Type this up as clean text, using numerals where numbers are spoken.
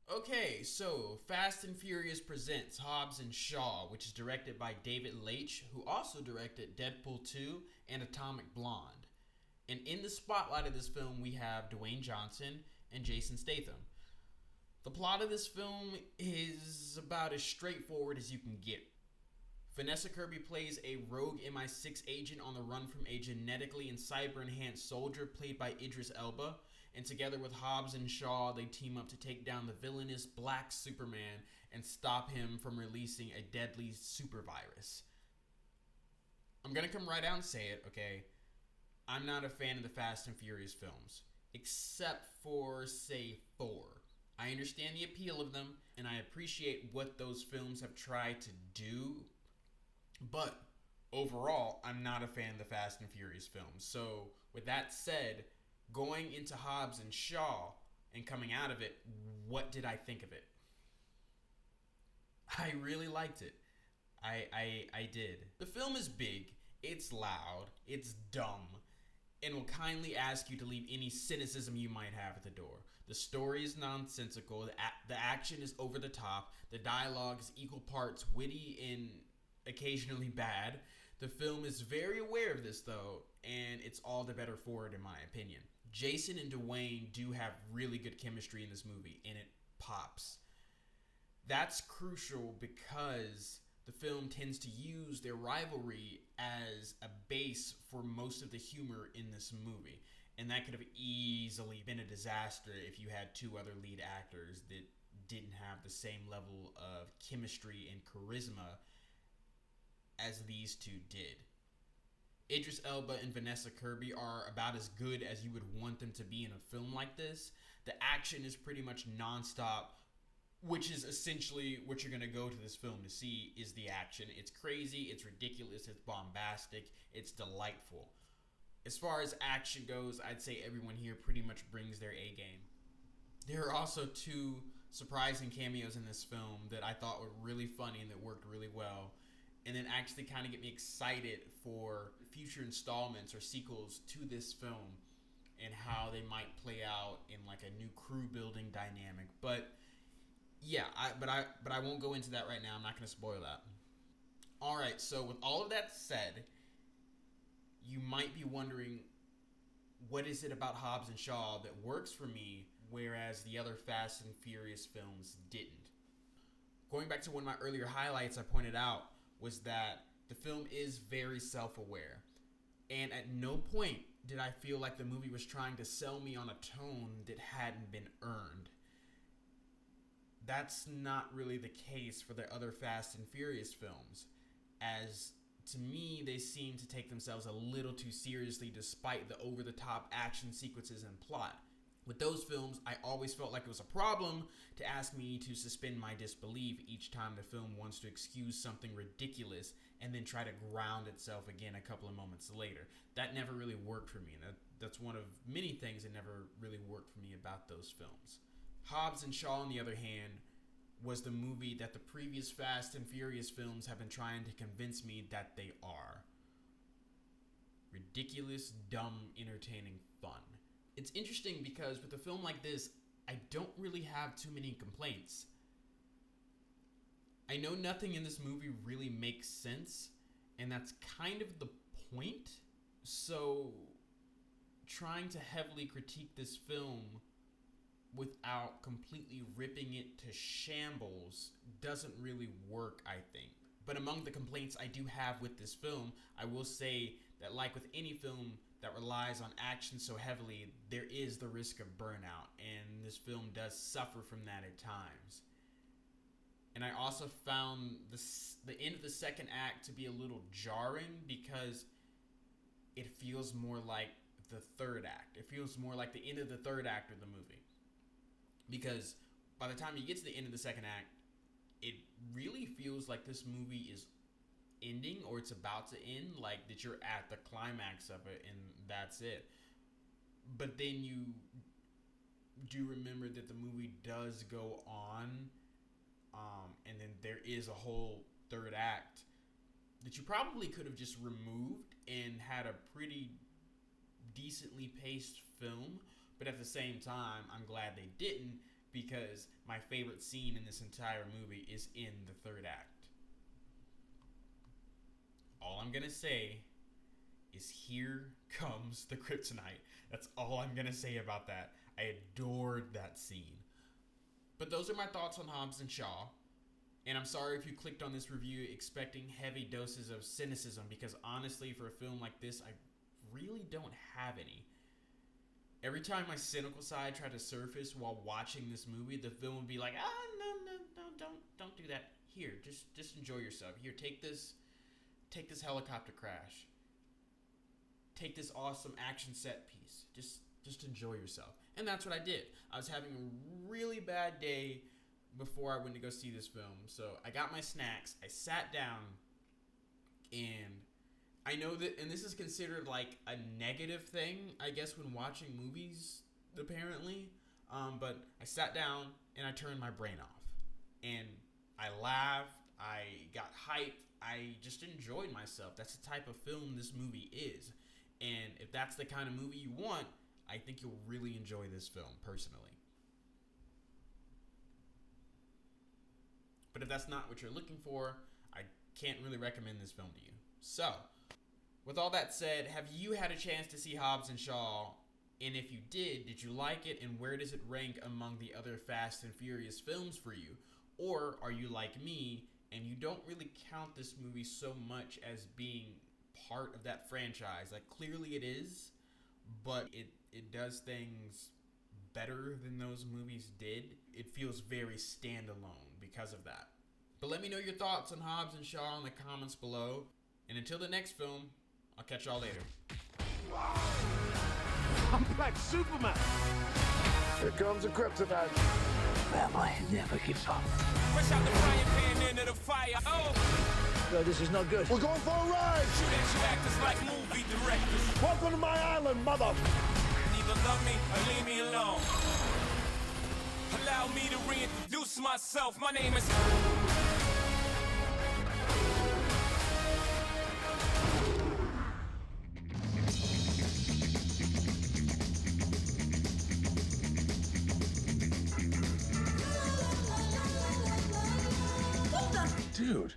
Okay, so Fast and Furious presents Hobbs and Shaw, which is directed by David Leitch, who also directed Deadpool 2 and Atomic Blonde. And in the spotlight of this film, we have Dwayne Johnson and Jason Statham. The plot of this film is about as straightforward as you can get. Vanessa Kirby plays a rogue MI6 agent on the run from a genetically and cyber enhanced soldier played by Idris Elba, and together with Hobbs and Shaw, they team up to take down the villainous Black Superman and stop him from releasing a deadly super virus. I'm gonna come right out and say it, okay? I'm not a fan of the Fast and Furious films, except for, say, 4. I understand the appeal of them, and I appreciate what those films have tried to do, but overall, I'm not a fan of the Fast and Furious films. So, with that said, going into Hobbs and Shaw and coming out of it, what did I think of it? I really liked it. I did. The film is big, it's loud, it's dumb, and will kindly ask you to leave any cynicism you might have at the door. The story is nonsensical, the action is over the top, the dialogue is equal parts witty and occasionally bad. The film is very aware of this, though, and it's all the better for it, in my opinion. Jason and Dwayne do have really good chemistry in this movie, and it pops. That's crucial because the film tends to use their rivalry as a base for most of the humor in this movie. And that could have easily been a disaster if you had two other lead actors that didn't have the same level of chemistry and charisma as these two did. Idris Elba and Vanessa Kirby are about as good as you would want them to be in a film like this. The action is pretty much nonstop, which is essentially what you're going to go to this film to see is the action. It's crazy, it's ridiculous, it's bombastic, it's delightful. As far as action goes, I'd say everyone here pretty much brings their A game. There are also two surprising cameos in this film that I thought were really funny and that worked really well, and then actually kind of get me excited for future installments or sequels to this film and how they might play out in like a new crew building dynamic. But yeah, I won't go into that right now. I'm not going to spoil that. All right, so with all of that said, you might be wondering, what is it about Hobbs and Shaw that works for me, whereas the other Fast and Furious films didn't? Going back to one of my earlier highlights, I pointed out was that the film is very self-aware. And at no point did I feel like the movie was trying to sell me on a tone that hadn't been earned. That's not really the case for the other Fast and Furious films, as to me they seem to take themselves a little too seriously despite the over-the-top action sequences and plot. With those films, I always felt like it was a problem to ask me to suspend my disbelief each time the film wants to excuse something ridiculous and then try to ground itself again a couple of moments later. That never really worked for me, and that's one of many things that never really worked for me about those films. Hobbs and Shaw, on the other hand, was the movie that the previous Fast and Furious films have been trying to convince me that they are. Ridiculous, dumb, entertaining fun. It's interesting because with a film like this, I don't really have too many complaints. I know nothing in this movie really makes sense, and that's kind of the point. So, trying to heavily critique this film without completely ripping it to shambles doesn't really work, I think. But among the complaints I do have with this film, I will say that like with any film that relies on action so heavily, there is the risk of burnout, and this film does suffer from that at times. And I also found the end of the second act to be a little jarring because it feels more like the third act. It feels more like the end of the third act of the movie. Because by the time you get to the end of the second act, it really feels like this movie is ending or it's about to end, like that you're at the climax of it and that's it. But then you do remember that the movie does go on, and then there is a whole third act that you probably could have just removed and had a pretty decently paced film. But at the same time, I'm glad they didn't, because my favorite scene in this entire movie is in the third act. All I'm gonna say is here comes the kryptonite. That's all I'm gonna say about that. I adored that scene. But those are my thoughts on Hobbs and Shaw. And I'm sorry if you clicked on this review expecting heavy doses of cynicism, because honestly, for a film like this, I really don't have any. Every time my cynical side tried to surface while watching this movie, the film would be like, no, don't do that. Here, just enjoy yourself. Here, take this helicopter crash. Take this awesome action set piece. Just enjoy yourself. And that's what I did. I was having a really bad day before I went to go see this film. So I got my snacks, I sat down, and I know that, and this is considered like a negative thing, I guess, when watching movies, apparently. But I sat down and I turned my brain off. And I laughed, I got hyped, I just enjoyed myself. That's the type of film this movie is. And if that's the kind of movie you want, I think you'll really enjoy this film, personally. But if that's not what you're looking for, I can't really recommend this film to you. So, with all that said, have you had a chance to see Hobbs and Shaw? And if you did you like it? And where does it rank among the other Fast and Furious films for you? Or are you like me and you don't really count this movie so much as being part of that franchise? Like, clearly it is, but it does things better than those movies did. It feels very standalone because of that. But let me know your thoughts on Hobbs and Shaw in the comments below. And until the next film, I'll catch y'all later. I'm Black Superman. Here comes the kryptonite. Family never gives up. Fresh out the frying pan into the fire. Oh, No, this is not good. We're going for a ride. shoot at you actors like movie directors. Welcome to my island, mother. Neither love me or leave me alone. Allow me to reintroduce myself. My name is... Dude,